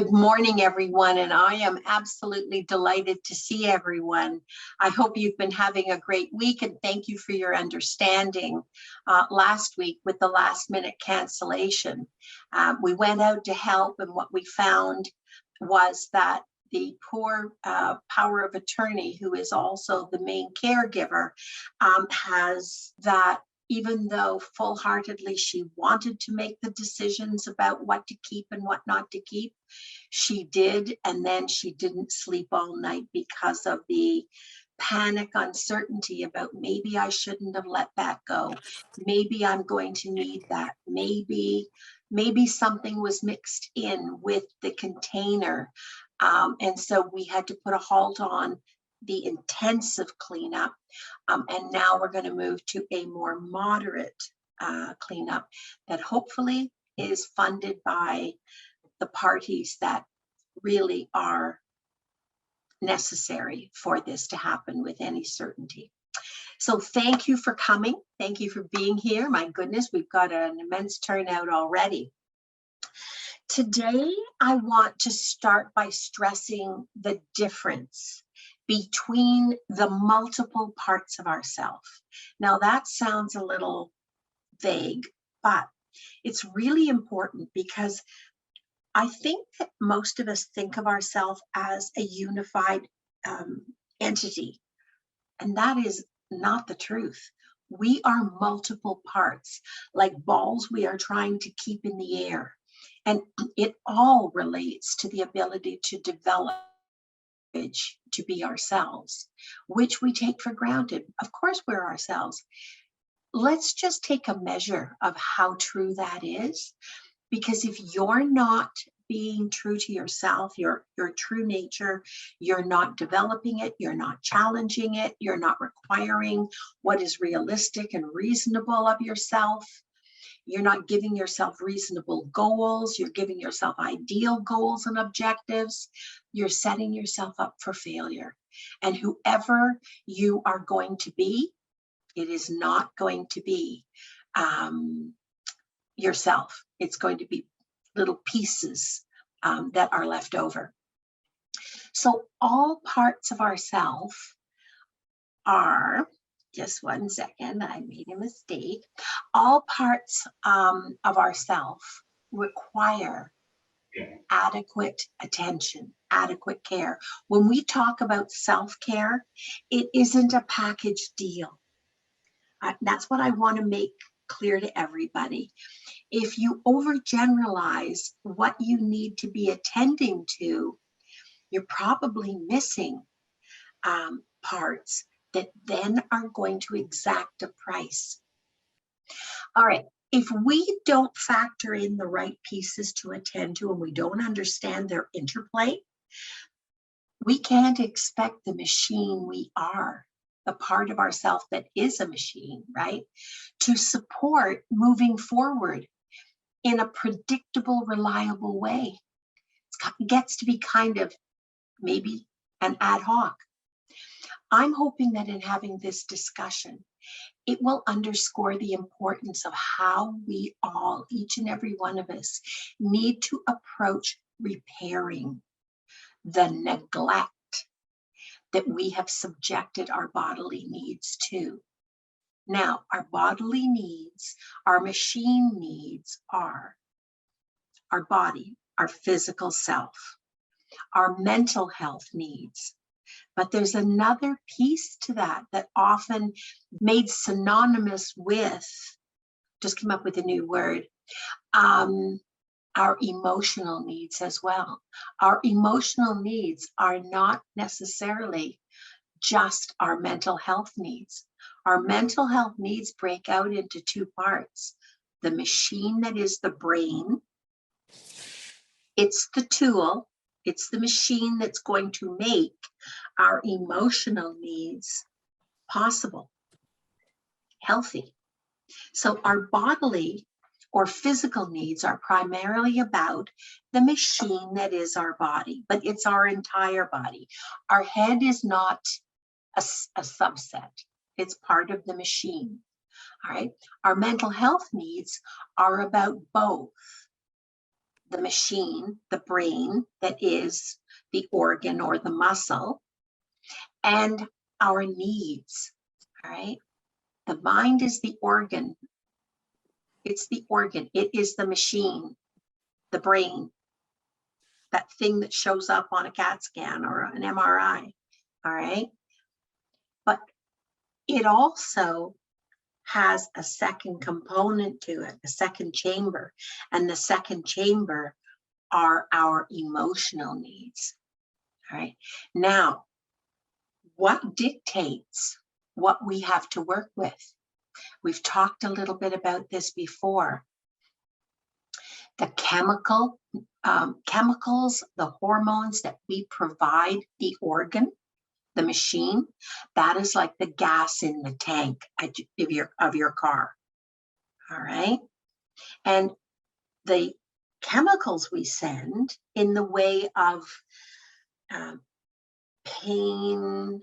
Good morning, everyone, and I am absolutely delighted to see everyone. I hope you've been having a great week, and thank you for your understanding last week with the last-minute cancellation. We went out to help, and what we found was that the poor power of attorney, who is also the main caregiver, has that even though full-heartedly she wanted to make the decisions about what to keep and what not to keep, she did, and then she didn't sleep all night because of the panic, uncertainty about maybe I shouldn't have let that go. Maybe I'm going to need that. Maybe something was mixed in with the container. And so we had to put a halt on the intensive cleanup. And now we're going to move to a more moderate cleanup that hopefully is funded by the parties that really are necessary for this to happen with any certainty. So thank you for coming. Thank you for being here. My goodness, we've got an immense turnout already. Today, I want to start by stressing the difference between the multiple parts of ourselves. Now that sounds a little vague, but it's really important because I think that most of us think of ourselves as a unified entity, and that is not the truth. We are multiple parts, like balls we are trying to keep in the air, and it all relates to the ability to develop to be ourselves, which we take for granted. Of course, we're ourselves. Let's just take a measure of how true that is, because if you're not being true to yourself, your true nature, you're not developing it, you're not challenging it, you're not requiring what is realistic and reasonable of yourself, you're not giving yourself reasonable goals, you're giving yourself ideal goals and objectives, you're setting yourself up for failure. And whoever you are going to be, it is not going to be yourself. It's going to be little pieces that are left over. So all parts of ourself are, just one second, I made a mistake. All parts of ourself require adequate attention, adequate care. When we talk about self-care, it isn't a package deal. That's what I want to make clear to everybody. If you overgeneralize what you need to be attending to, you're probably missing parts that then are going to exact a price. All right, if we don't factor in the right pieces to attend to and we don't understand their interplay, we can't expect the machine we are, the part of ourselves that is a machine, right, to support moving forward in a predictable, reliable way. It gets to be kind of maybe an ad hoc. I'm hoping that in having this discussion, it will underscore the importance of how we all, each and every one of us, need to approach repairing the neglect that we have subjected our bodily needs to. Now, our bodily needs, our machine needs are our body, our physical self, our mental health needs. But there's another piece to that that often made synonymous with, just came up with a new word, our emotional needs as well. Our emotional needs are not necessarily just our mental health needs. Our mental health needs break out into two parts. The machine that is the brain, it's the tool, it's the machine that's going to make our emotional needs possible, healthy. So our bodily or physical needs are primarily about the machine that is our body, but it's our entire body. Our head is not a subset. It's part of the machine. All right. Our mental health needs are about both the machine, the brain, that is the organ or the muscle, and our needs, all right? The mind is the organ. It's the organ. It is the machine, the brain, that thing that shows up on a CAT scan or an MRI, all right? But it also has a second component to it, a second chamber, and the second chamber are our emotional needs, all right? Now, what dictates what we have to work with? We've talked a little bit about this before. The chemicals, the hormones that we provide the organ, the machine, that is like the gas in the tank of your car, all right? And the chemicals we send in the way of pain,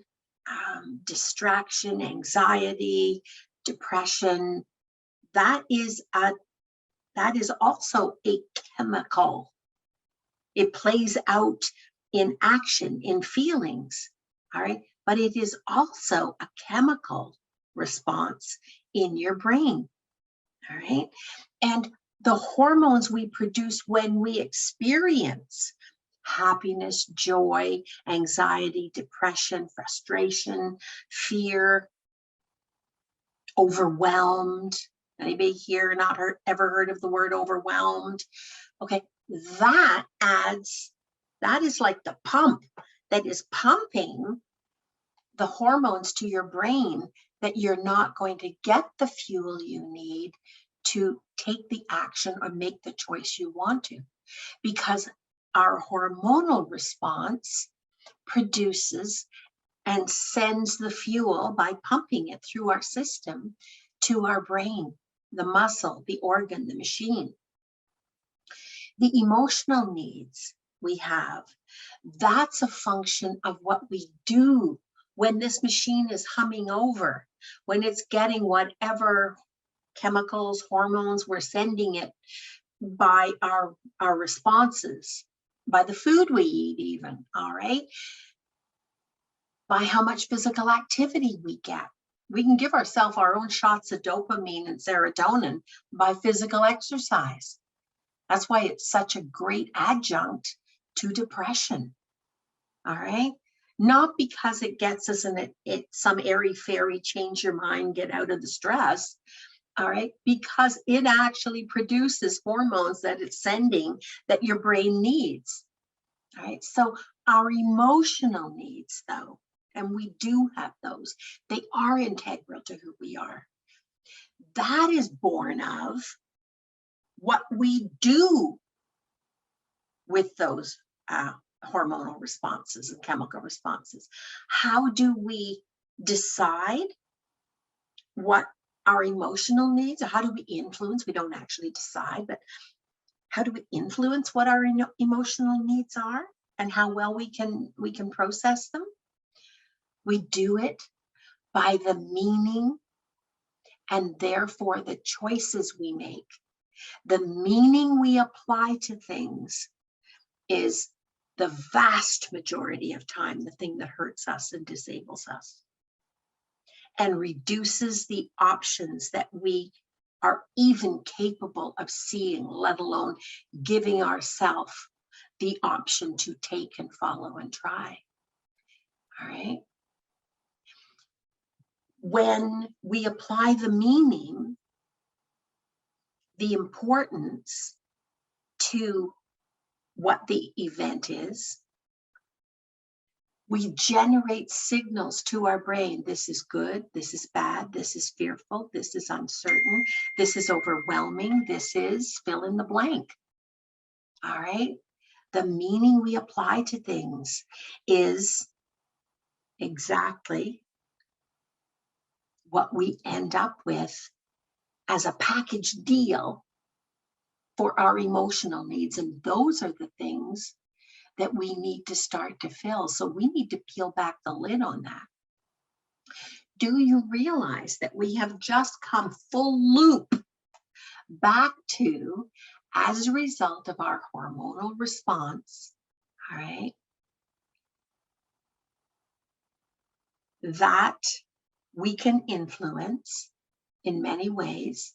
distraction, anxiety, depression, that is also a chemical. It plays out in action, in feelings, all right? But it is also a chemical response in your brain, all right? And the hormones we produce when we experience happiness, joy, anxiety, depression, frustration, fear, overwhelmed. Anybody here ever heard of the word overwhelmed? Okay, that is like the pump that is pumping the hormones to your brain that you're not going to get the fuel you need to take the action or make the choice you want to, because our hormonal response produces and sends the fuel by pumping it through our system to our brain, the muscle, the organ, the machine. The emotional needs we have, that's a function of what we do when this machine is humming over, when it's getting whatever chemicals, hormones we're sending it by our responses, by the food we eat even, all right? By how much physical activity we get. We can give ourselves our own shots of dopamine and serotonin by physical exercise. That's why it's such a great adjunct to depression, all right? Not because it gets us in some airy-fairy, change your mind, get out of the stress, all right? Because it actually produces hormones that it's sending that your brain needs, all right? So our emotional needs, though, and we do have those, they are integral to who we are. That is born of what we do with those hormonal responses and chemical responses. How do we decide what our emotional needs, or how do we influence? We don't actually decide, but how do we influence what our emotional needs are and how well we can process them? We do it by the meaning and therefore the choices we make. The meaning we apply to things is the vast majority of time the thing that hurts us and disables us, and reduces the options that we are even capable of seeing, let alone giving ourselves the option to take and follow and try, all right? When we apply the meaning, the importance to what the event is, we generate signals to our brain. This is good, this is bad, this is fearful, this is uncertain, this is overwhelming, this is fill in the blank, all right? The meaning we apply to things is exactly what we end up with as a package deal for our emotional needs. And those are the things that we need to start to fill. So we need to peel back the lid on that. Do you realize that we have just come full loop back to as a result of our hormonal response, all right, that we can influence in many ways.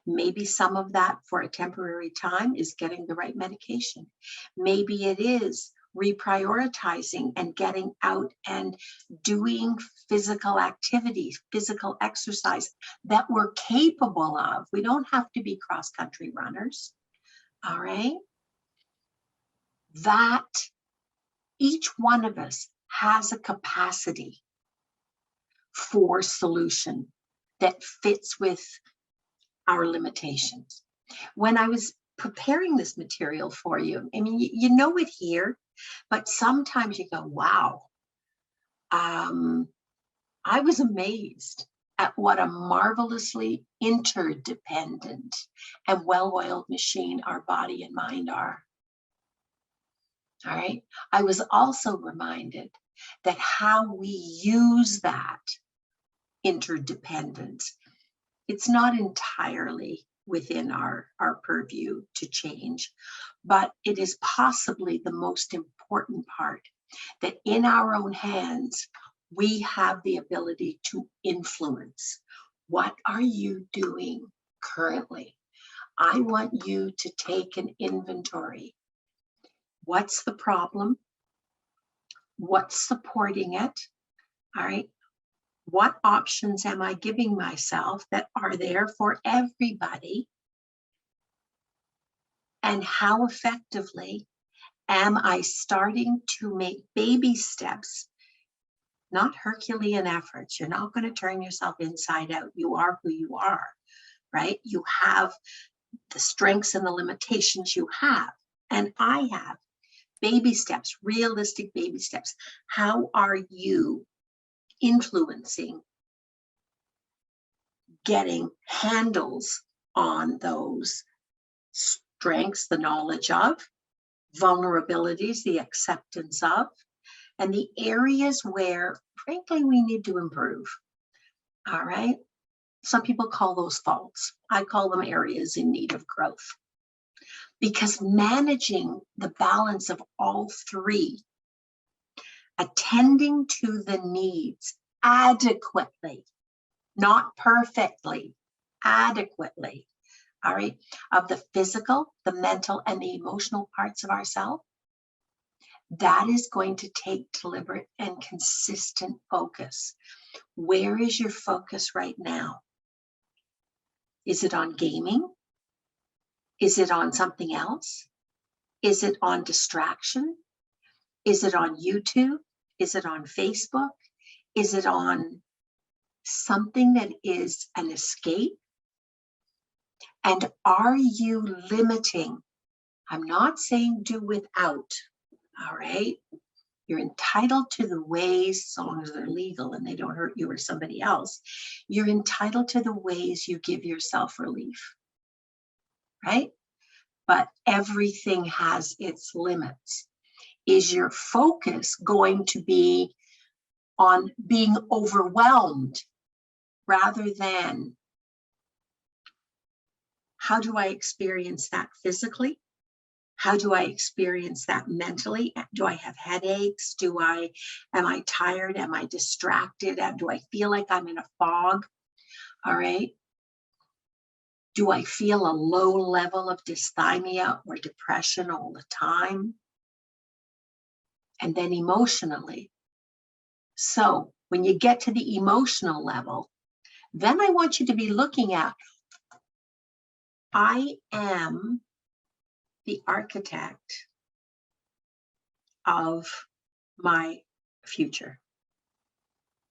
Maybe some of that for a temporary time is getting the right medication. Maybe it is reprioritizing and getting out and doing physical activities, physical exercise that we're capable of. We don't have to be cross-country runners, all right? That each one of us has a capacity for solution that fits with our limitations. When I was preparing this material for you, I mean, you know it here, but sometimes you go, wow. I was amazed at what a marvelously interdependent and well-oiled machine our body and mind are. All right. I was also reminded that how we use that interdependence, it's not entirely within our purview to change, but it is possibly the most important part, that in our own hands, we have the ability to influence. What are you doing currently? I want you to take an inventory. What's the problem? What's supporting it? All right. What options am I giving myself that are there for everybody? And how effectively am I starting to make baby steps, not Herculean efforts? You're not going to turn yourself inside out. You are who you are, right? You have the strengths and the limitations you have, and I have. Baby steps, realistic baby steps. How are you influencing getting handles on those strengths, the knowledge of, vulnerabilities, the acceptance of, and the areas where, frankly, we need to improve? All right. Some people call those faults. I call them areas in need of growth. Because managing the balance of all three, attending to the needs adequately, not perfectly, adequately, all right, of the physical, the mental, and the emotional parts of ourselves, that is going to take deliberate and consistent focus. Where is your focus right now? Is it on gaming? Is it on something else? Is it on distraction? Is it on YouTube? Is it on Facebook? Is it on something that is an escape? And are you limiting? I'm not saying do without, all right? You're entitled to the ways, so long as they're legal and they don't hurt you or somebody else. You're entitled to the ways you give yourself relief, right? But everything has its limits. Is your focus going to be on being overwhelmed rather than how do I experience that physically? How do I experience that mentally? Do I have headaches? Am I tired? Am I distracted? Do I feel like I'm in a fog? All right. Do I feel a low level of dysthymia or depression all the time? And then emotionally. So when you get to the emotional level, then I want you to be looking at, I am the architect of my future.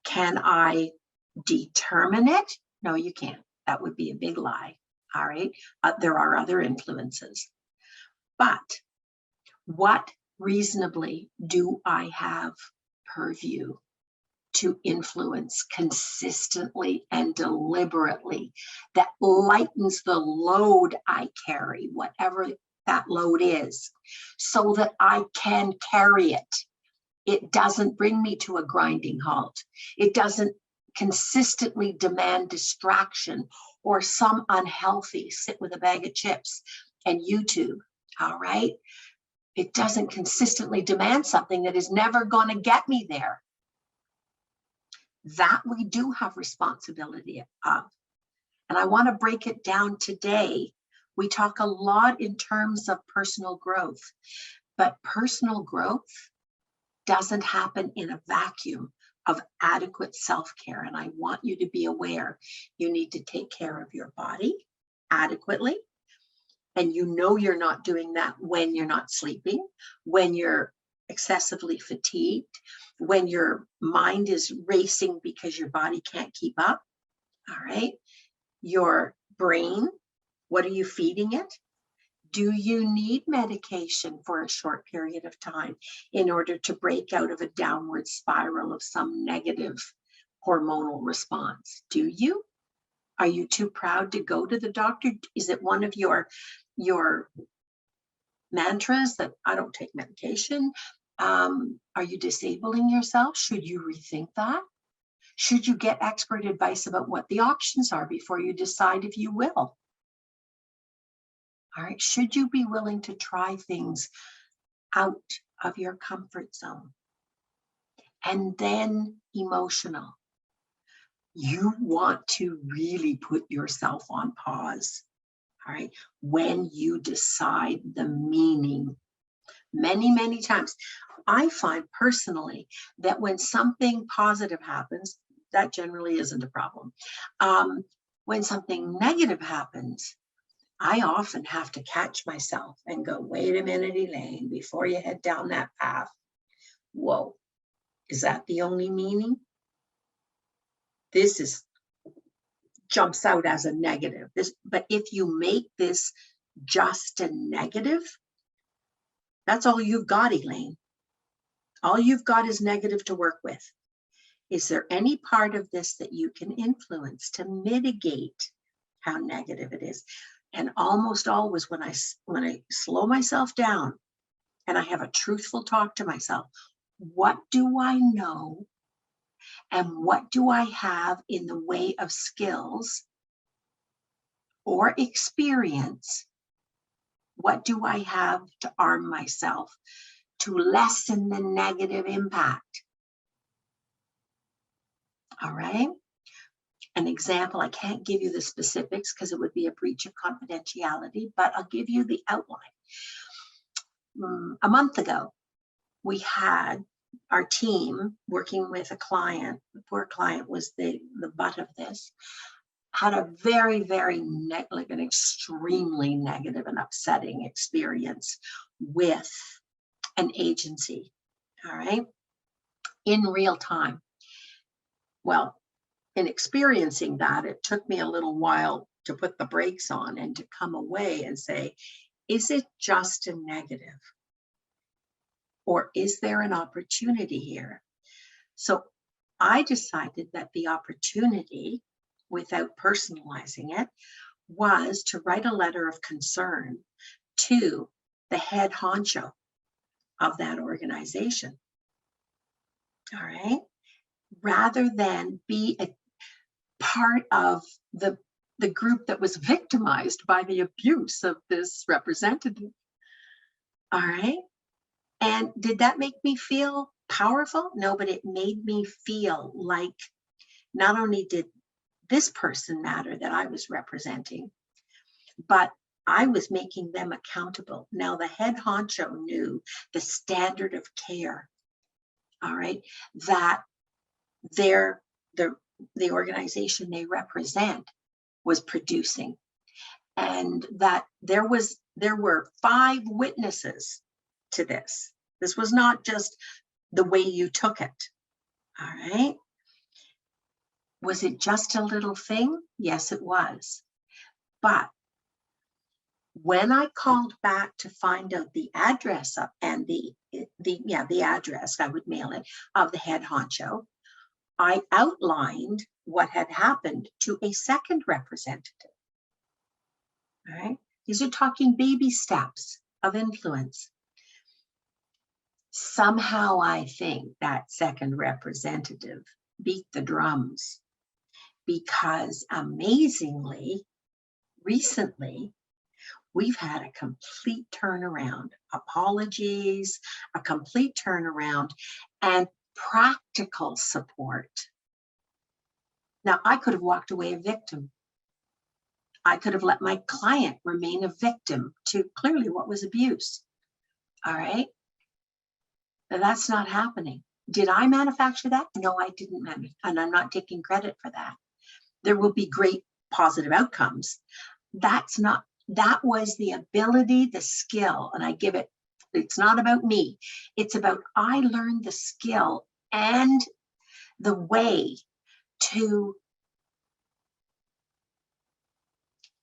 Can I determine it? No, you can't. That would be a big lie. All right. There are other influences. But what reasonably do I have purview to influence consistently and deliberately that lightens the load I carry, whatever that load is, so that I can carry it? It doesn't bring me to a grinding halt. It doesn't consistently demand distraction or some unhealthy, sit with a bag of chips and YouTube, all right? It doesn't consistently demand something that is never going to get me there. That we do have responsibility of. And I want to break it down today. We talk a lot in terms of personal growth, but personal growth doesn't happen in a vacuum of adequate self-care. And I want you to be aware you need to take care of your body adequately. And you know you're not doing that when you're not sleeping, when you're excessively fatigued, when your mind is racing because your body can't keep up. All right. Your brain, what are you feeding it? Do you need medication for a short period of time in order to break out of a downward spiral of some negative hormonal response? Do you? Are you too proud to go to the doctor? Is it one of your mantras that I don't take medication? Are you disabling yourself? Should you rethink that? Should you get expert advice about what the options are before you decide if you will? All right, should you be willing to try things out of your comfort zone? And then emotional. You want to really put yourself on pause, all right, when you decide the meaning. Many, many times, I find personally that when something positive happens, that generally isn't a problem. When something negative happens, I often have to catch myself and go, wait a minute, Elaine, before you head down that path. Whoa, is that the only meaning? This jumps out as a negative. But if you make this just a negative, that's all you've got, Elaine. All you've got is negative to work with. Is there any part of this that you can influence to mitigate how negative it is? And almost always when I slow myself down and I have a truthful talk to myself, what do I know and what do I have in the way of skills or experience? What do I have to arm myself to lessen the negative impact? All right. An example, I can't give you the specifics because it would be a breach of confidentiality, but I'll give you the outline. A month ago, we had our team working with a client. The poor client was the butt of this. Had a very, very like an extremely negative and upsetting experience with an agency. All right, in real time. Well, in experiencing that, it took me a little while to put the brakes on and to come away and say, is it just a negative? Or is there an opportunity here? So I decided that the opportunity, without personalizing it, was to write a letter of concern to the head honcho of that organization. All right? Rather than be a part of the group that was victimized by the abuse of this representative. All right. And did that make me feel powerful? No, but it made me feel like not only did this person matter that I was representing, but I was making them accountable. Now, the head honcho knew the standard of care, all right, that the organization they represent was producing, and that there were 5 witnesses to this. This was not just the way you took it. All right. Was it just a little thing? Yes, it was. But when I called back to find out the address and the address, I would mail it, of the head honcho, I outlined what had happened to a second representative. All right. These are talking baby steps of influence. Somehow I think that second representative beat the drums because amazingly, recently, we've had a complete turnaround, apologies, a complete turnaround, and practical support. Now, I could have walked away a victim. I could have let my client remain a victim to clearly what was abuse. All right. Now, that's not happening. Did I manufacture that? No, I didn't. And I'm not taking credit for that. There will be great positive outcomes. That was the ability, the skill, and I give it, it's not about me. It's about I learned the skill and the way to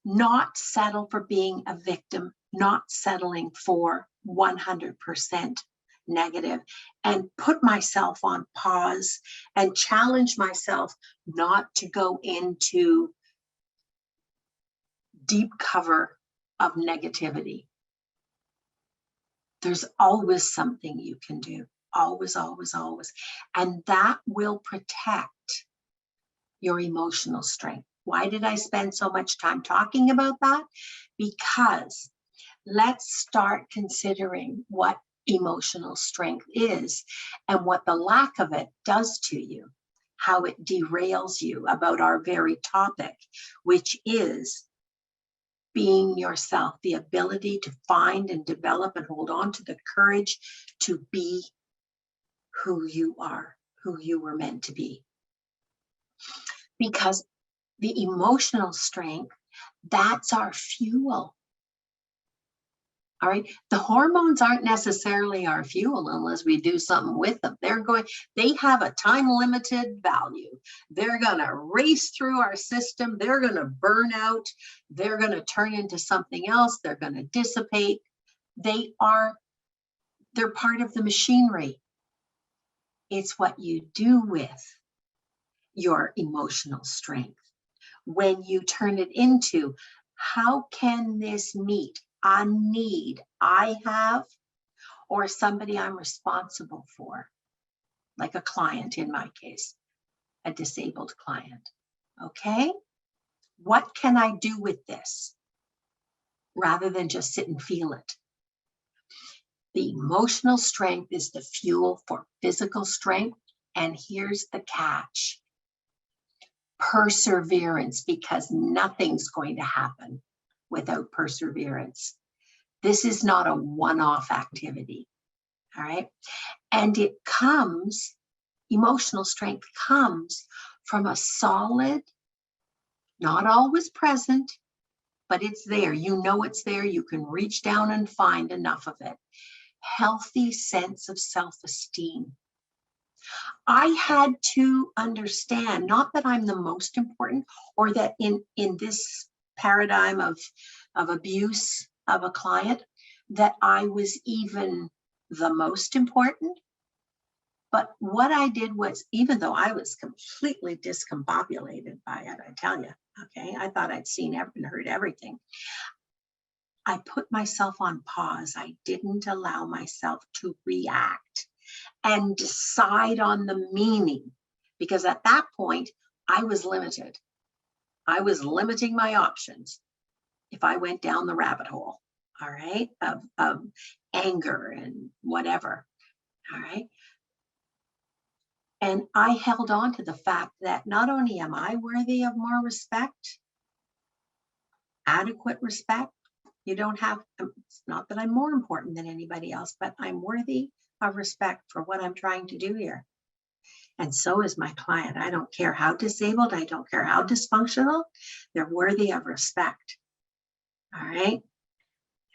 not settle for being a victim, not settling for 100% negative, and put myself on pause and challenge myself not to go into deep cover of negativity. There's always something you can do. Always, always, always. And that will protect your emotional strength. Why did I spend so much time talking about that? Because let's start considering what emotional strength is and what the lack of it does to you, how it derails you about our very topic, which is being yourself, the ability to find and develop and hold on to the courage to be who you are, who you were meant to be. Because the emotional strength, that's our fuel. All right. The hormones aren't necessarily our fuel unless we do something with them. They have a time limited value. They're going to race through our system. They're going to burn out. They're going to turn into something else. They're going to dissipate. They're part of the machinery. It's what you do with your emotional strength. When you turn it into, how can this meet a need I have or somebody I'm responsible for, like a client in my case, a disabled client. Okay, what can I do with this rather than just sit and feel it? The emotional strength is the fuel for physical strength. And here's the catch: perseverance, because nothing's going to happen without perseverance. This is not a one-off activity, all right? And emotional strength comes from a solid, not always present, but it's there. You know it's there. You can reach down and find enough of it. Healthy sense of self-esteem. I had to understand, not that I'm the most important, or that in this paradigm of abuse of a client, that I was even the most important. But what I did was, even though I was completely discombobulated by it, I tell you, okay, I thought I'd seen and heard everything. I put myself on pause. I didn't allow myself to react and decide on the meaning, because at that point I was limited. I was limiting my options if I went down the rabbit hole, all right, of anger and whatever, all right. And I held on to the fact that not only am I worthy of more respect, adequate respect, you don't have, it's not that I'm more important than anybody else, but I'm worthy of respect for what I'm trying to do here. And so is my client. I don't care how disabled, I don't care how dysfunctional, they're worthy of respect. All right.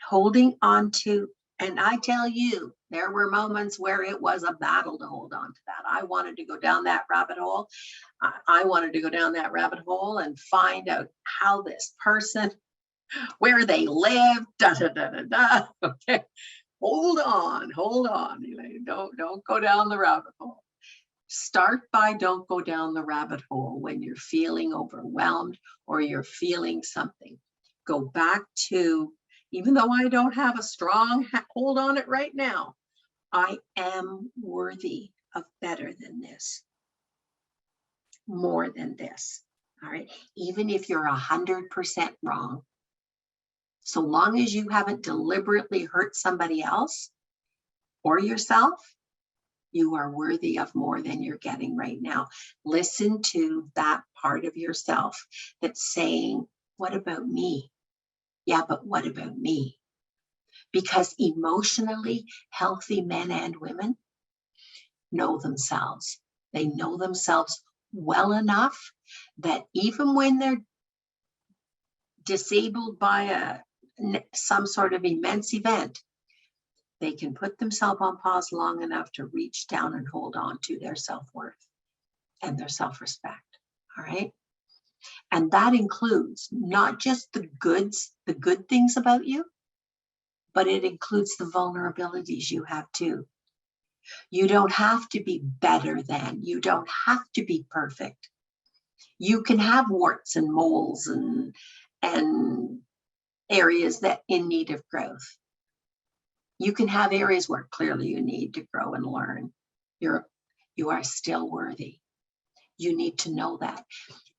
Holding on to, and I tell you, there were moments where it was a battle to hold on to that. I wanted to go down that rabbit hole. I wanted to go down that rabbit hole and find out how this person, where they live, da da da da da. Okay. Hold on. Don't go down the rabbit hole. Start by don't go down the rabbit hole when you're feeling overwhelmed or you're feeling something. Go back to, even though I don't have a strong hold on it right now, I am worthy of better than this, more than this. all right? Even if you're 100% wrong, so long as you haven't deliberately hurt somebody else or yourself, you are worthy of more than you're getting right now. Listen to that part of yourself that's saying, what about me? Yeah, but what about me? Because emotionally healthy men and women know themselves. They know themselves well enough that even when they're disabled by some sort of immense event, they can put themselves on pause long enough to reach down and hold on to their self-worth and their self-respect. All right. And that includes not just the good things about you, but it includes the vulnerabilities you have too. You don't have to be better than, you don't have to be perfect. You can have warts and moles and areas that in need of growth. You can have areas where clearly you need to grow and learn. You are still worthy. You need to know that.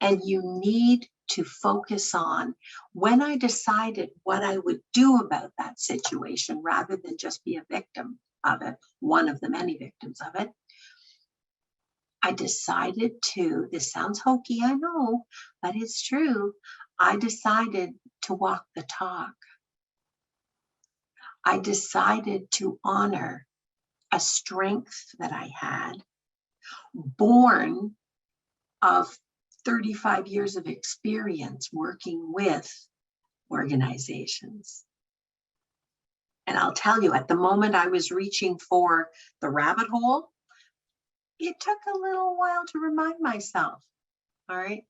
And you need to focus on, when I decided what I would do about that situation, rather than just be a victim of it, one of the many victims of it, I decided to, this sounds hokey, I know, but it's true. I decided to walk the talk. I decided to honor a strength that I had, born of 35 years of experience working with organizations. And I'll tell you, at the moment I was reaching for the rabbit hole, it took a little while to remind myself, all right,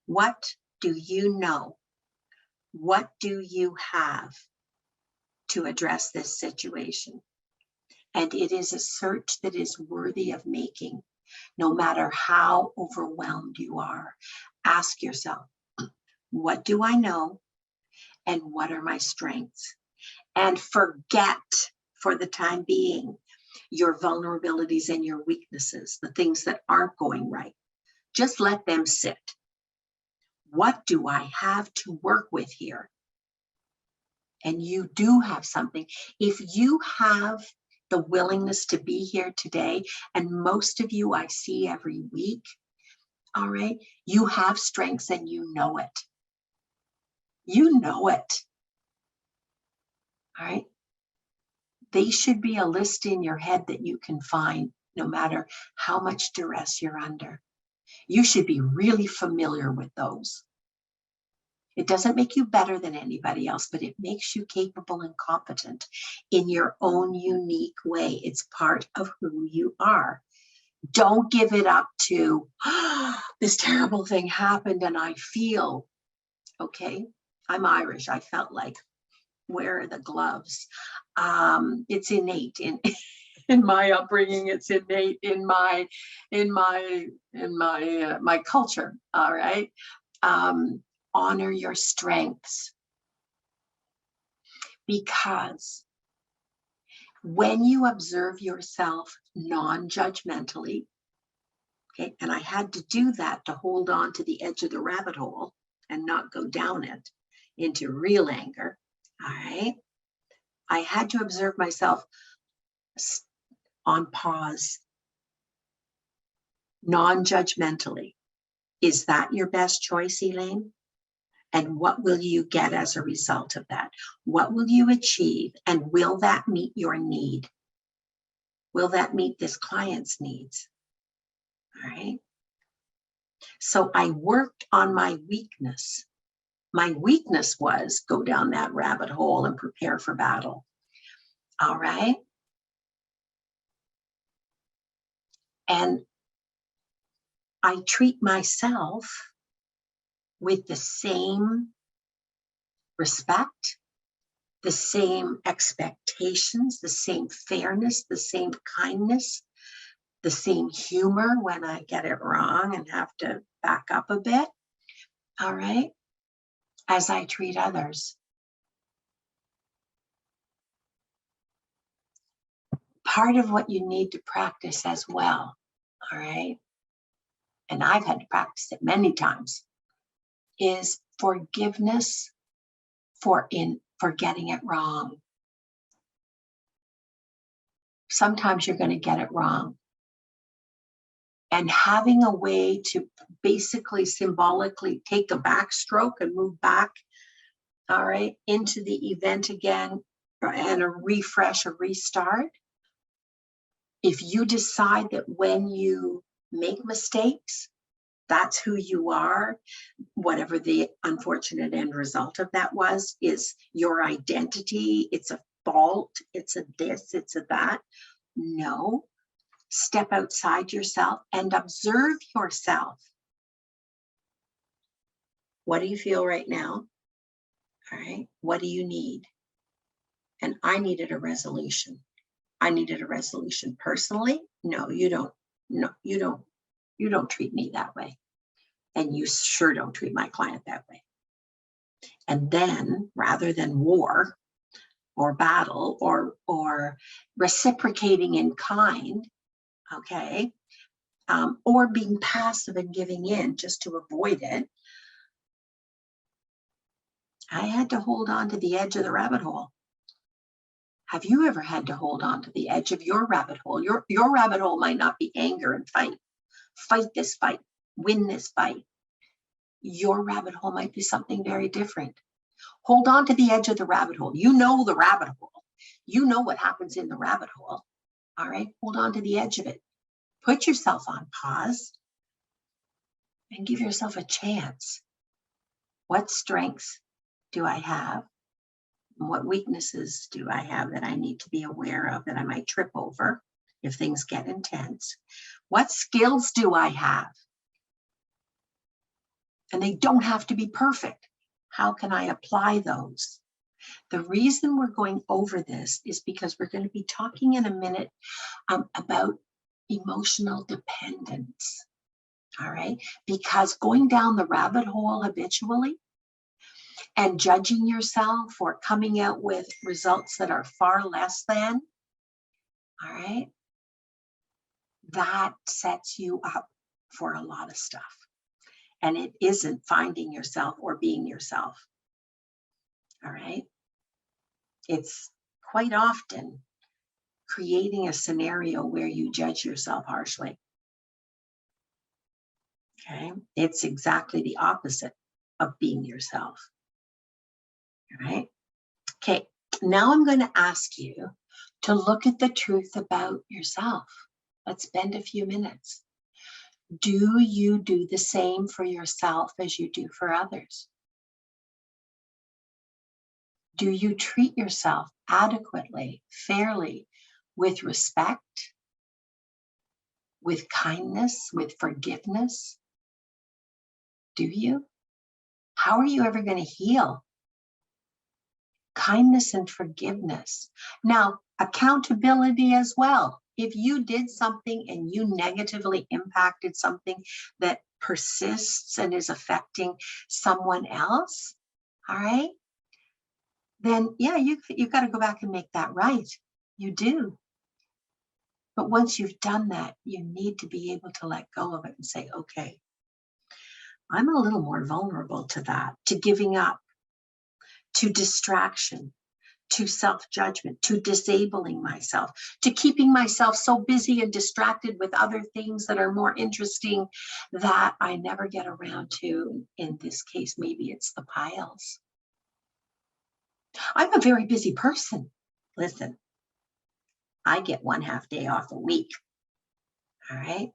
what do you know? What do you have to address this situation? And it is a search that is worthy of making, no matter how overwhelmed you are. Ask yourself, what do I know? And what are my strengths? And forget, for the time being, your vulnerabilities and your weaknesses, the things that aren't going right. Just let them sit. What do I have to work with here? And you do have something. If you have the willingness to be here today, and most of you I see every week, all right, you have strengths and you know it. You know it. All right. They should be a list in your head that you can find no matter how much duress you're under. You should be really familiar with those. It doesn't make you better than anybody else, but it makes you capable and competent in your own unique way. It's part of who you are. Don't give it up to, this terrible thing happened and I feel, okay, I'm Irish. I felt like, where are the gloves? It's innate in my upbringing. It's innate in my culture. All right. Honor your strengths, because when you observe yourself non-judgmentally, okay, and I had to do that to hold on to the edge of the rabbit hole and not go down it into real anger. All right. I had to observe myself on pause, non-judgmentally. Is that your best choice, Elaine? And what will you get as a result of that? What will you achieve? And will that meet your need? Will that meet this client's needs? All right. So I worked on my weakness. My weakness was go down that rabbit hole and prepare for battle. All right. And I treat myself with the same respect, the same expectations, the same fairness, the same kindness, the same humor when I get it wrong and have to back up a bit, all right, as I treat others. Part of what you need to practice as well, all right, and I've had to practice it many times, is forgiveness for getting it wrong. Sometimes you're going to get it wrong. And having a way to basically symbolically take a backstroke and move back, all right, into the event again, and a refresh, a restart. If you decide that when you make mistakes, that's who you are, whatever the unfortunate end result of that was, is your identity, it's a fault, it's a this, it's a that. No, step outside yourself and observe yourself. What do you feel right now? All right, what do you need? And I needed a resolution. I needed a resolution personally. No, you don't. No, you don't treat me that way. And you sure don't treat my client that way. And then rather than war or battle or reciprocating in kind, okay, or being passive and giving in just to avoid it, I had to hold on to the edge of the rabbit hole. Have you ever had to hold on to the edge of your rabbit hole? Your rabbit hole might not be anger and fight. Fight this fight, win this fight. Your rabbit hole might be something very different. Hold on to the edge of the rabbit hole. You know the rabbit hole. You know what happens in the rabbit hole. All right, hold on to the edge of it. Put yourself on pause and give yourself a chance. What strengths do I have? What weaknesses do I have that I need to be aware of, that I might trip over if things get intense? What skills do I have? And they don't have to be perfect. How can I apply those? The reason we're going over this is because we're going to be talking in a minute about emotional dependence. All right? Because going down the rabbit hole habitually and judging yourself or coming out with results that are far less than, all right, that sets you up for a lot of stuff. And it isn't finding yourself or being yourself. All right. It's quite often creating a scenario where you judge yourself harshly. Okay. It's exactly the opposite of being yourself. All right. Okay. Now I'm going to ask you to look at the truth about yourself. Let's spend a few minutes. Do you do the same for yourself as you do for others? Do you treat yourself adequately, fairly, with respect, with kindness, with forgiveness? Do you? How are you ever going to heal? Kindness and forgiveness. Now, accountability as well. If you did something and you negatively impacted something that persists and is affecting someone else, all right, then yeah, you've got to go back and make that right. You do. But once you've done that, you need to be able to let go of it and say, okay, I'm a little more vulnerable to that, to giving up, to distraction, to self-judgment, to disabling myself, to keeping myself so busy and distracted with other things that are more interesting that I never get around to. In this case, maybe it's the piles. I'm a very busy person. Listen, I get 1/2 day off a week. All right.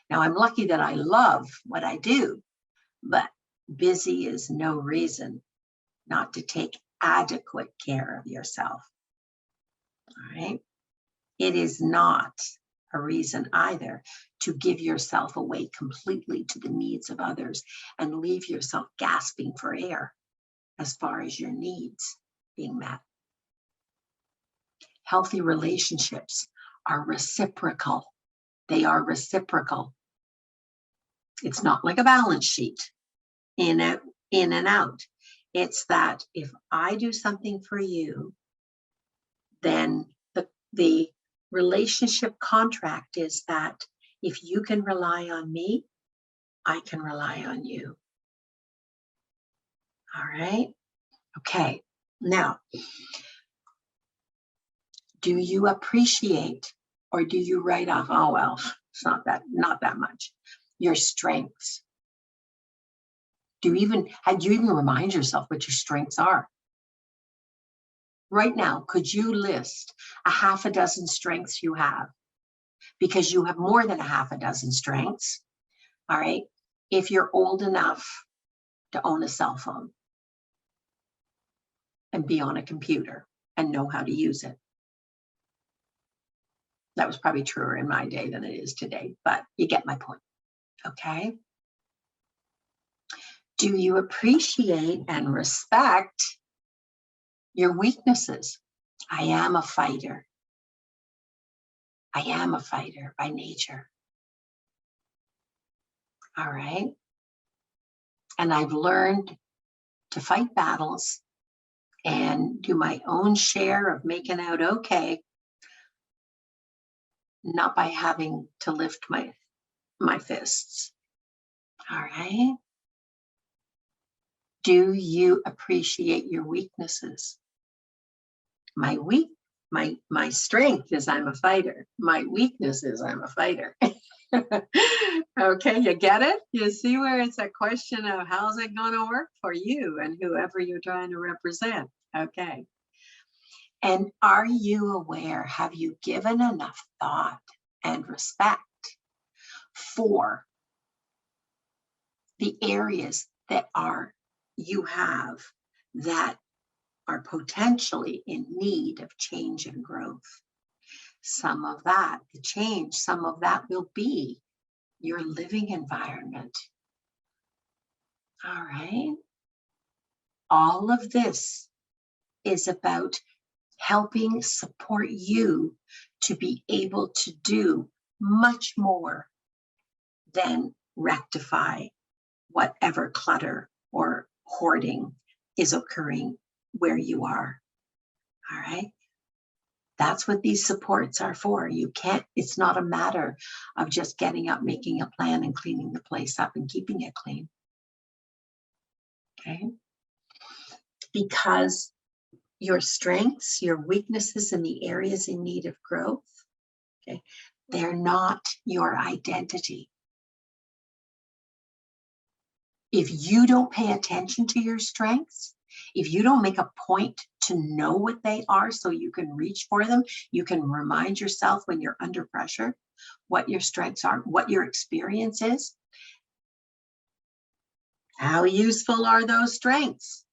Now I'm lucky that I love what I do, but busy is no reason not to take adequate care of yourself. All right. It is not a reason either to give yourself away completely to the needs of others and leave yourself gasping for air as far as your needs being met. Healthy relationships are reciprocal. They are reciprocal. It's not like a balance sheet, in and out. It's that if I do something for you, then the relationship contract is that if you can rely on me, I can rely on you. All right. Okay. Now, do you appreciate, or do you write off, oh, well, it's not that much, your strengths? Do you even remind yourself what your strengths are? Right now, could you list a half a dozen strengths you have? Because you have more than a half a dozen strengths. All right. If you're old enough to own a cell phone and be on a computer and know how to use it. That was probably truer in my day than it is today, but you get my point. Okay. Do you appreciate and respect your weaknesses? I am a fighter. I am a fighter by nature. All right. And I've learned to fight battles and do my own share of making out okay, not by having to lift my fists. All right. Do you appreciate your weaknesses? My strength is I'm a fighter. My weakness is I'm a fighter. Okay, you get it? You see where it's a question of how's it going to work for you and whoever you're trying to represent. Okay. And are you aware, have you given enough thought and respect for the areas that you have that are potentially in need of change and growth? Some of that, the change, some of that will be your living environment. All right. All of this is about helping support you to be able to do much more than rectify whatever clutter or hoarding is occurring where you are. All right. That's what these supports are for. It's not a matter of just getting up, making a plan and cleaning the place up and keeping it clean. Okay. Because your strengths, your weaknesses, and the areas in need of growth, okay, they're not your identity. If you don't pay attention to your strengths, if you don't make a point to know what they are so you can reach for them, you can remind yourself when you're under pressure what your strengths are, what your experience is. How useful are those strengths?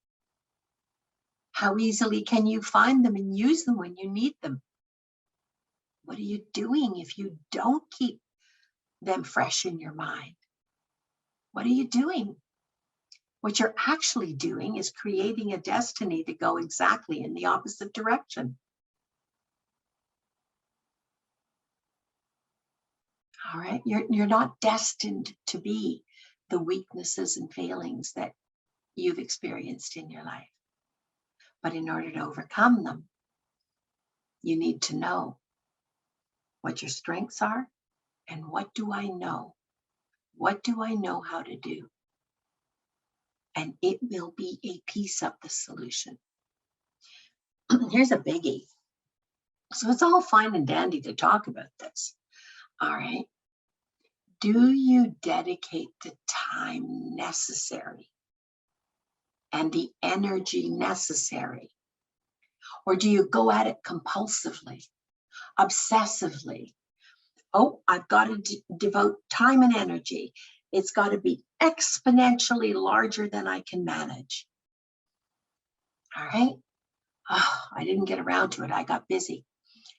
How easily can you find them and use them when you need them? What are you doing if you don't keep them fresh in your mind? What are you doing? What you're actually doing is creating a destiny to go exactly in the opposite direction. All right, you're not destined to be the weaknesses and failings that you've experienced in your life. But in order to overcome them, you need to know what your strengths are and what do I know? What do I know how to do? And it will be a piece of the solution. Here's a biggie. So it's all fine and dandy to talk about this. All right. Do you dedicate the time necessary and the energy necessary? Or do you go at it compulsively, obsessively? Oh, I've got to devote time and energy. It's got to be exponentially larger than I can manage. All right. Oh, I didn't get around to it. I got busy.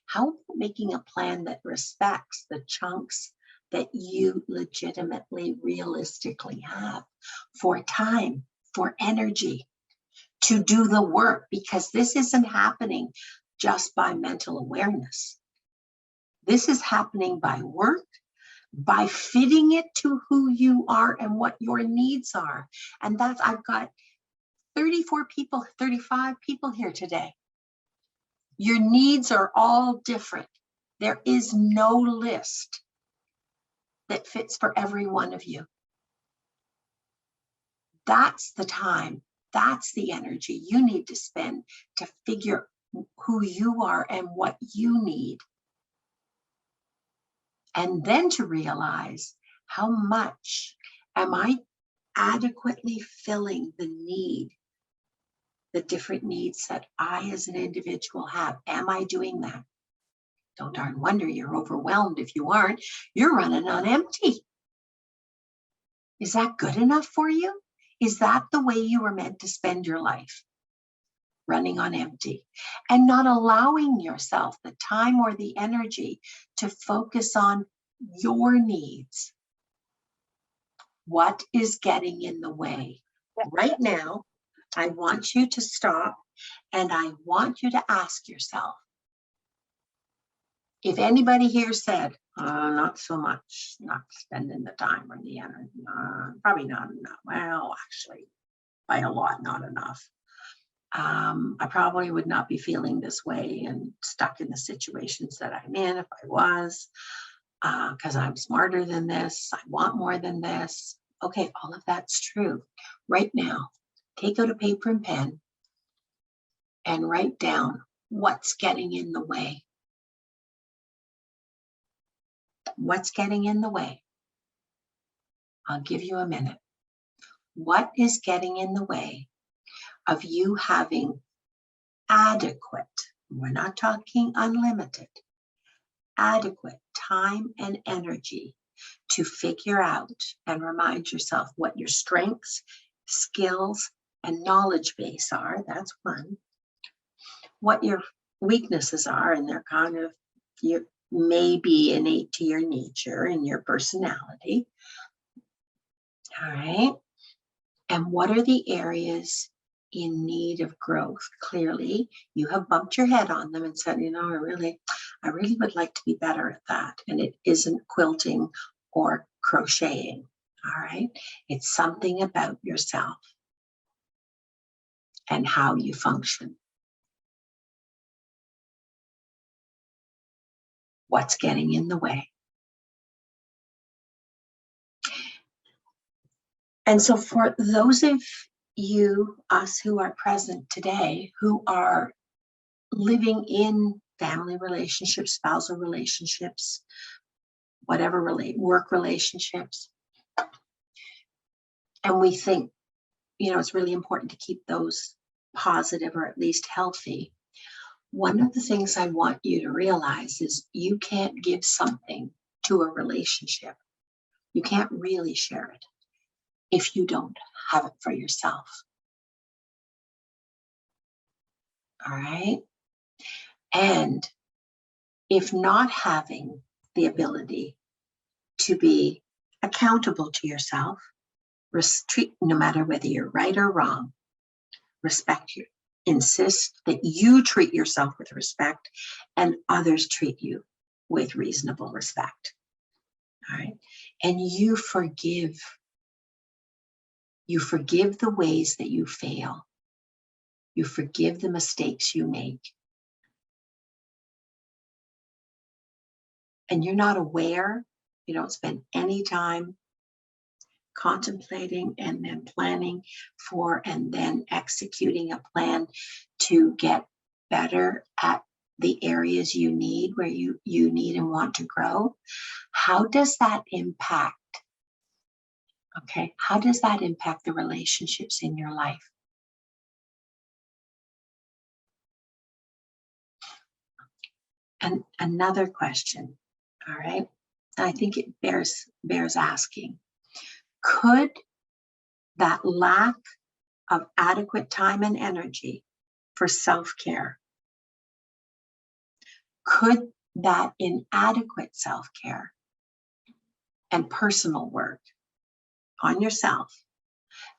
How about making a plan that respects the chunks that you legitimately, realistically have for time, for energy, to do the work? Because this isn't happening just by mental awareness. This is happening by work, by fitting it to who you are and what your needs are. And I've got 34 people, 35 people here today. Your needs are all different. There is no list that fits for every one of you. That's the time, that's the energy you need to spend to figure who you are and what you need. And then to realize, how much am I adequately filling the need, the different needs that I as an individual have? Am I doing that? Don't darn wonder you're overwhelmed if you aren't. You're running on empty. Is that good enough for you? Is that the way you were meant to spend your life? Running on empty and not allowing yourself the time or the energy to focus on your needs. What is getting in the way? Right now, I want you to stop and I want you to ask yourself, if anybody here said, not so much, not spending the time or the energy, probably not enough. Well, actually, by a lot, not enough. I probably would not be feeling this way and stuck in the situations that I'm in if I was, because I'm smarter than this. I want more than this. Okay, all of that's true. Right now, take out a paper and pen and write down what's getting in the way. What's getting in the way? I'll give you a minute. What is getting in the way of you having adequate, we're not talking unlimited, adequate time and energy to figure out and remind yourself what your strengths, skills, and knowledge base are? That's one. What your weaknesses are, and they're kind of, you may be innate to your nature and your personality. All right. And what are the areas in need of growth? Clearly, you have bumped your head on them and said, you know, I really would like to be better at that. And it isn't quilting or crocheting. All right. It's something about yourself and how you function. What's getting in the way? And so for those of you, us who are present today, who are living in family relationships, spousal relationships, whatever, work relationships, and we think, you know, it's really important to keep those positive or at least healthy. One of the things I want you to realize is you can't give something to a relationship. You can't really share it if you don't have it for yourself. All right. And if not having the ability to be accountable to yourself, no matter whether you're right or wrong, respect you. Insist that you treat yourself with respect and others treat you with reasonable respect. All right. And you forgive. You forgive the ways that you fail. You forgive the mistakes you make. And you're not aware, you don't spend any time contemplating and then planning for and then executing a plan to get better at the areas you need, where you need and want to grow. How does that impact? Okay, how does that impact the relationships in your life? And another question, all right, I think it bears asking. Could that lack of adequate time and energy for self-care, could that inadequate self-care and personal work on yourself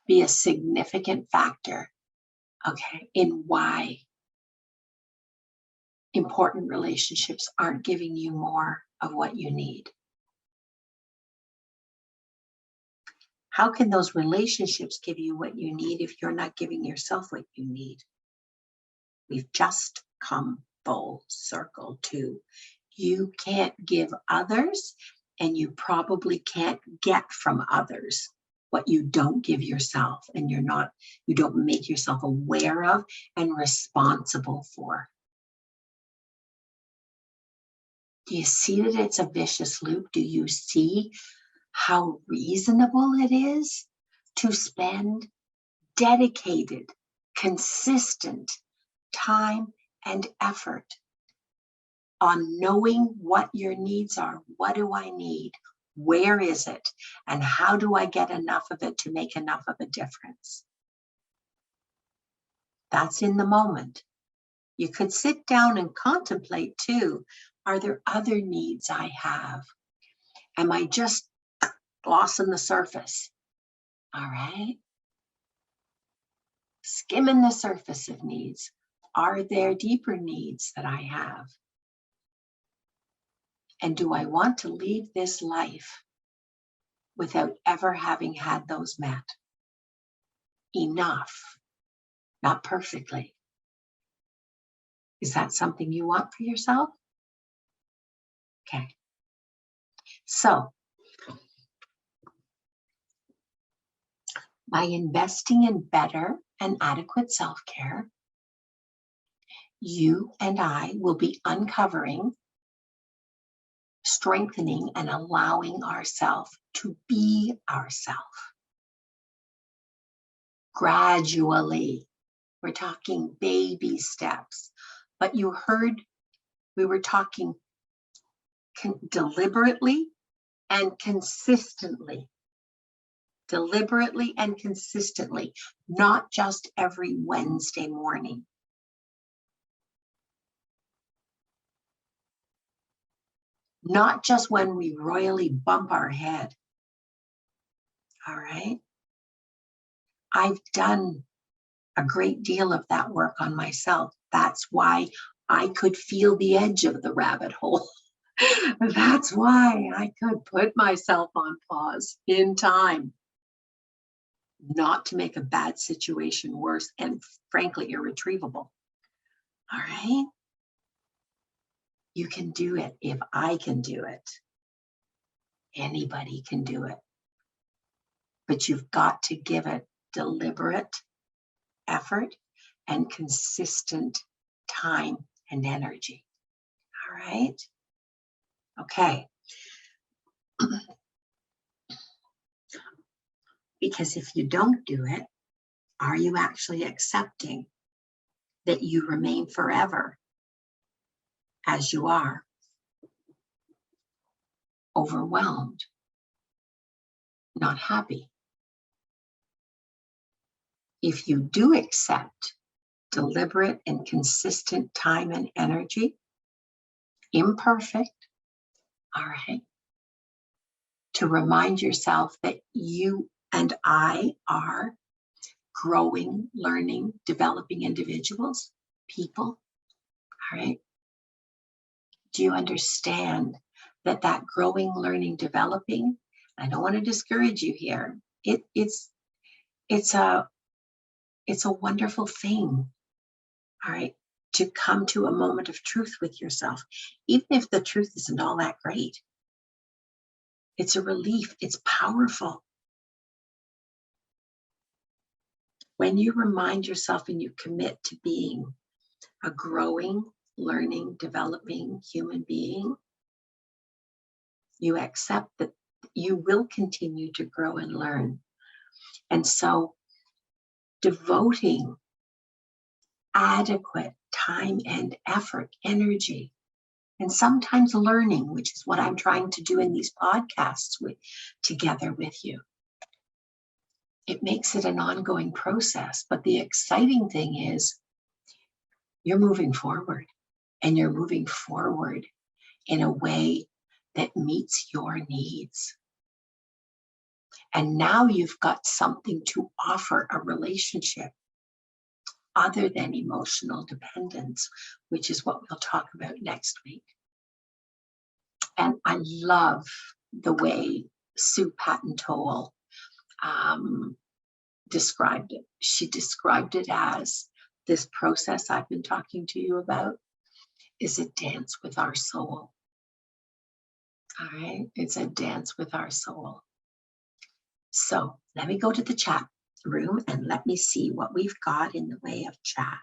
be a significant factor, okay, in why important relationships aren't giving you more of what you need? How can those relationships give you what you need if you're not giving yourself what you need? We've just come full circle to you can't give others and you probably can't get from others what you don't give yourself and you don't make yourself aware of and responsible for. Do you see that it's a vicious loop? Do you see how reasonable it is to spend dedicated, consistent time and effort on knowing what your needs are? What do I need? Where is it? And how do I get enough of it to make enough of a difference? That's in the moment. You could sit down and contemplate too. Are there other needs I have? Am I just glossing the surface? All right. Skimming the surface of needs. Are there deeper needs that I have? And do I want to leave this life without ever having had those met? Enough, not perfectly. Is that something you want for yourself? Okay. So, by investing in better and adequate self-care, you and I will be uncovering, strengthening, and allowing ourselves to be ourselves. Gradually, we're talking baby steps, but you heard we were talking deliberately and consistently. Deliberately and consistently, not just every Wednesday morning. Not just when we royally bump our head. All right? I've done a great deal of that work on myself. That's why I could feel the edge of the rabbit hole. That's why I could put myself on pause in time. Not to make a bad situation worse and frankly irretrievable. All right? You can do it. If I can do it, anybody can do it. But you've got to give it deliberate effort and consistent time and energy. All right? Okay. Because if you don't do it, are you actually accepting that you remain forever as you are? Overwhelmed, not happy. If you do accept deliberate and consistent time and energy, imperfect, all right, to remind yourself that you and I are growing, learning, developing individuals, people, all right? Do you understand that that growing, learning, developing, I don't want to discourage you here. It's a wonderful thing, all right, to come to a moment of truth with yourself, even if the truth isn't all that great. It's a relief. It's powerful. When you remind yourself and you commit to being a growing, learning, developing human being, you accept that you will continue to grow and learn. And so devoting adequate time and effort, energy, and sometimes learning, which is what I'm trying to do in these podcasts together with you. It makes it an ongoing process. But the exciting thing is you're moving forward, and you're moving forward in a way that meets your needs. And now you've got something to offer a relationship other than emotional dependence, which is what we'll talk about next week. And I love the way Sue Patton-Toll described it. She described it as this process I've been talking to you about is a dance with our soul. All right, it's a dance with our soul. So let me go to the chat room and let me see what we've got in the way of chat.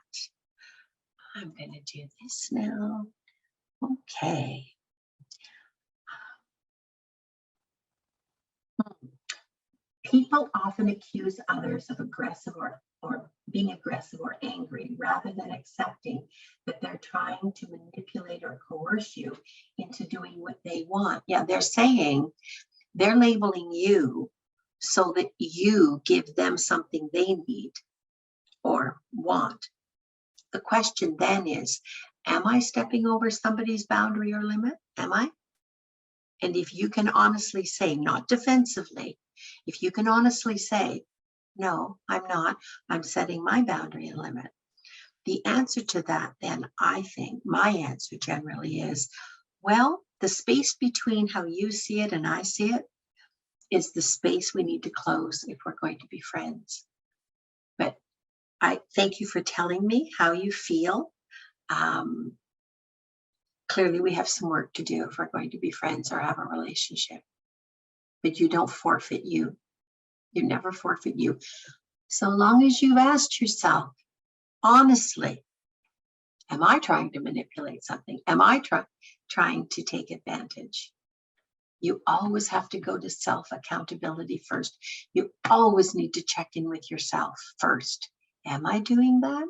I'm going to do this now. Okay. People often accuse others of aggressive or being aggressive or angry rather than accepting that they're trying to manipulate or coerce you into doing what they want. Yeah, they're labeling you so that you give them something they need or want. The question then is, am I stepping over somebody's boundary or limit? Am I? And if you can honestly say, not defensively, if you can honestly say, no, I'm not, I'm setting my boundary and limit. The answer to that, then, I think my answer generally is, well, the space between how you see it and I see it is the space we need to close if we're going to be friends. But I thank you for telling me how you feel. Clearly, we have some work to do if we're going to be friends or have a relationship. But you don't forfeit you. You never forfeit you. So long as you've asked yourself, honestly, am I trying to manipulate something? Am I trying to take advantage? You always have to go to self-accountability first. You always need to check in with yourself first. Am I doing that?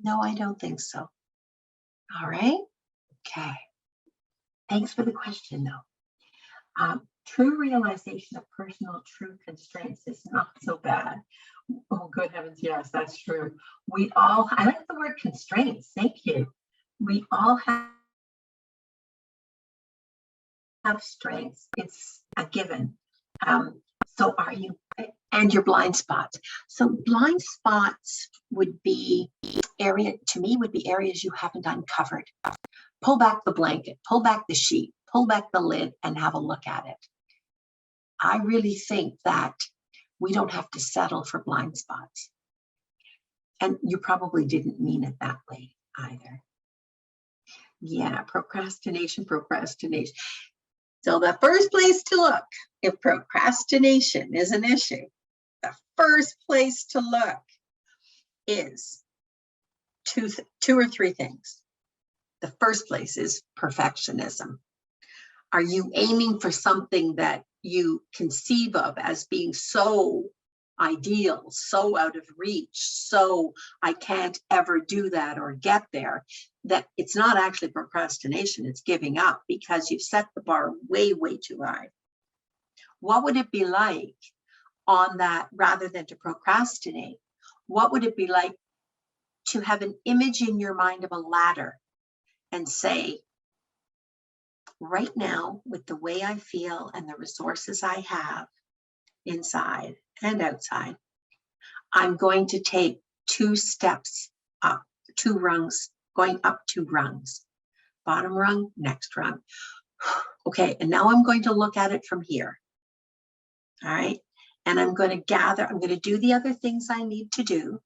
No, I don't think so. All right. Okay. Thanks for the question, though. True realization of personal true constraints is not so bad. Oh, good heavens, yes, that's true. I like the word constraints. Thank you. We all have strengths. It's a given. So are you, and your blind spots. So blind spots would be areas you haven't uncovered. Pull back the blanket, pull back the sheet, pull back the lid and have a look at it. I really think that we don't have to settle for blind spots. And you probably didn't mean it that way either. Yeah, procrastination. So the first place to look, if procrastination is an issue, the first place to look is two or three things. The first place is perfectionism. Are you aiming for something that you conceive of as being so ideal, so out of reach, so I can't ever do that or get there, that it's not actually procrastination, it's giving up because you've set the bar way, way too high? What would it be like on that, rather than to procrastinate? What would it be like to have an image in your mind of a ladder and say, right now, with the way I feel and the resources I have inside and outside, I'm going to take 2 steps up, 2 rungs, going up 2 rungs. Bottom rung, next rung. Okay, and now I'm going to look at it from here. All right, and I'm going to do the other things I need to do.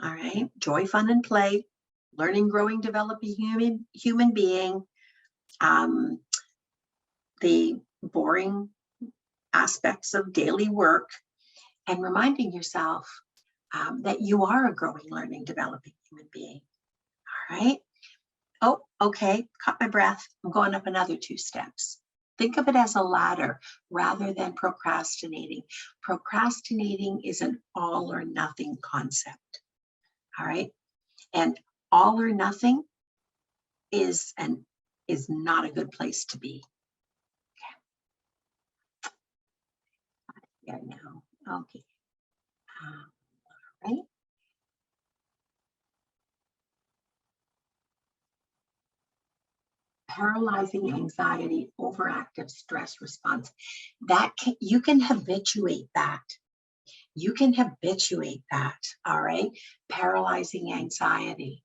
All right, joy, fun, and play, learning, growing, developing human being, the boring aspects of daily work, and reminding yourself that you are a growing, learning, developing human being. All right. Oh, okay. Caught my breath. I'm going up another 2 steps. Think of it as a ladder rather than procrastinating. Procrastinating is an all or nothing concept. All right. And all or nothing is not a good place to be. Okay. There now. Okay. All right. Paralyzing anxiety, overactive stress response. You can habituate that. You can habituate that. All right. Paralyzing anxiety.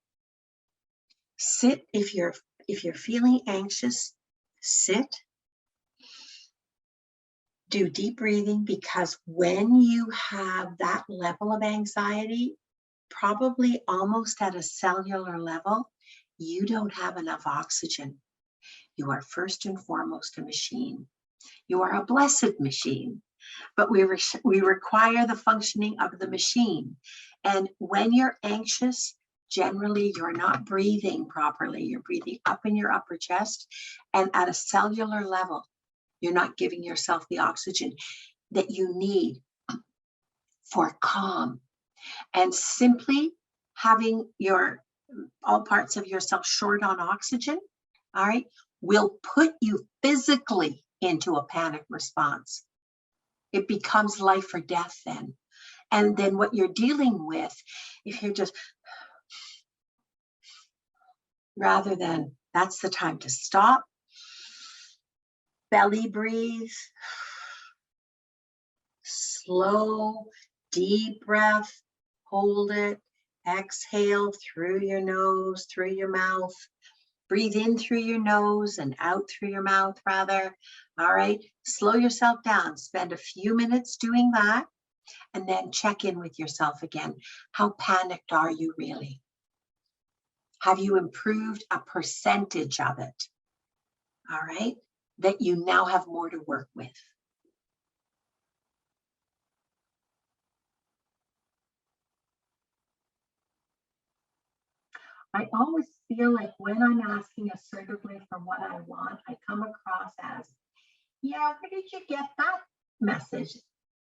Sit if you're feeling anxious. Sit. Do deep breathing, because when you have that level of anxiety, probably almost at a cellular level, you don't have enough oxygen. You are first and foremost a machine. You are a blessed machine. but we require the functioning of the machine. And when you're anxious, generally you're not breathing properly. You're breathing up in your upper chest, and at a cellular level, you're not giving yourself the oxygen that you need for calm. And simply having all parts of yourself short on oxygen, all right, will put you physically into a panic response. It becomes life or death then. And then what you're dealing with, if you're just, rather than, that's the time to stop, belly breathe, slow, deep breath, hold it, exhale through your nose, through your mouth. Breathe in through your nose and out through your mouth, rather. All right, slow yourself down. Spend a few minutes doing that, and then check in with yourself again. How panicked are you really? Have you improved a percentage of it? All right, that you now have more to work with. I always feel like when I'm asking assertively for what I want, I come across as, yeah, where did you get that message?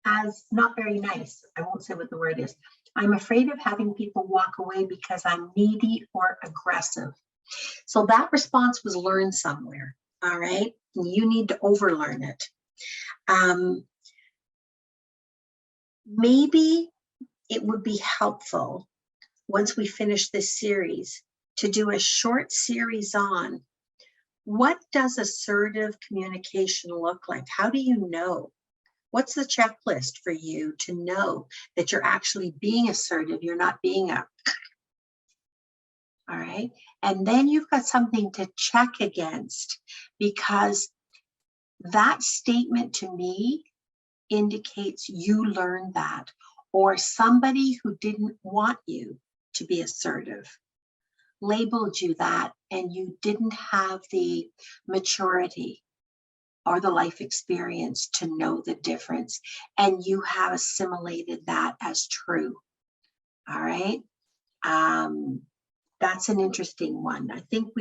As not very nice. I won't say what the word is. I'm afraid of having people walk away because I'm needy or aggressive. So that response was learned somewhere, all right? You need to overlearn it. Maybe it would be helpful once we finish this series to do a short series on what does assertive communication look like? How do you know? What's the checklist for you to know that you're actually being assertive? You're not being all right? And then you've got something to check against, because that statement to me indicates you learned that, or somebody who didn't want you to be assertive labeled you that, and you didn't have the maturity or the life experience to know the difference, and you have assimilated that as true. All right. That's an interesting one. I think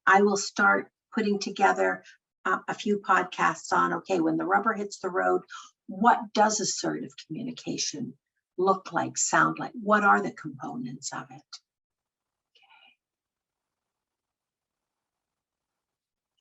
I will start putting together a few podcasts on, okay, when the rubber hits the road, what does assertive communication look like, sound like? What are the components of it?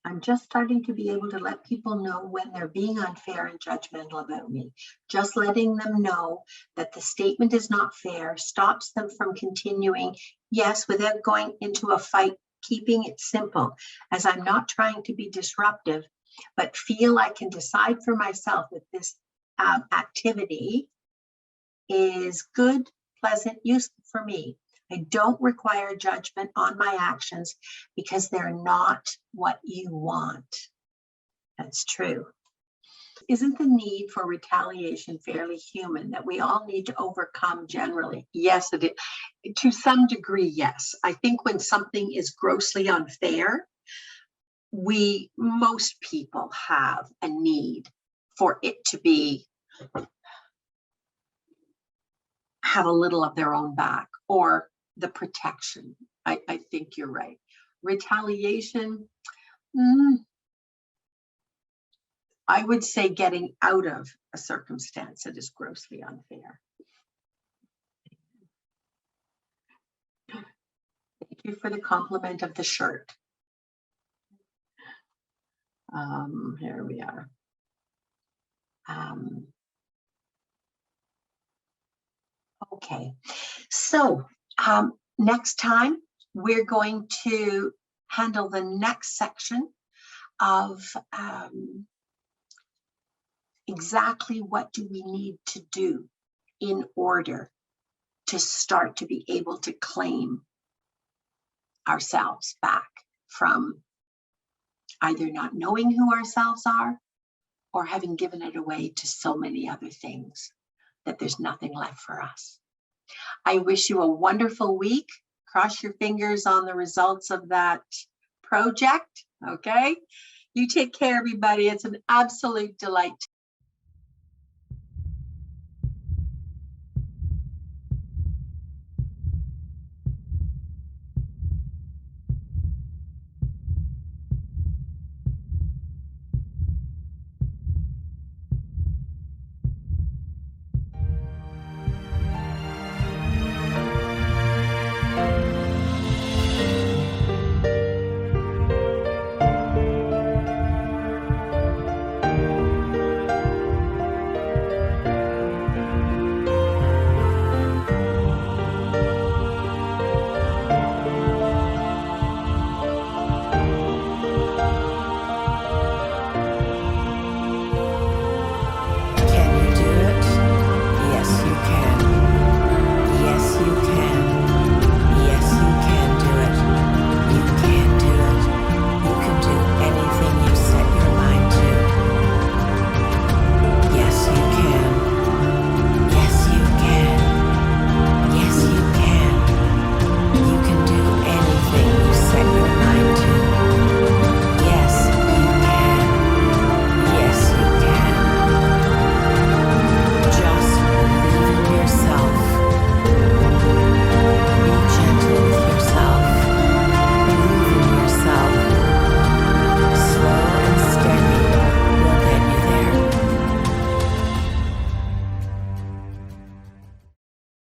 I'm just starting to be able to let people know when they're being unfair and judgmental about me. Just letting them know that the statement is not fair stops them from continuing, yes, without going into a fight, keeping it simple, as I'm not trying to be disruptive, but feel I can decide for myself that this activity is good, pleasant, useful for me. I don't require judgment on my actions because they're not what you want. That's true. Isn't the need for retaliation fairly human, that we all need to overcome generally? Yes, it is. To some degree, yes. I think when something is grossly unfair, most people have a need for it to have a little of their own back, or the protection. I think you're right. Retaliation, I would say getting out of a circumstance that is grossly unfair. Thank you for the compliment of the shirt. Here we are. Okay, so next time we're going to handle the next section of exactly what do we need to do in order to start to be able to claim ourselves back from either not knowing who ourselves are or having given it away to so many other things that there's nothing left for us. I wish you a wonderful week. Cross your fingers on the results of that project, okay? You take care, everybody. It's an absolute delight.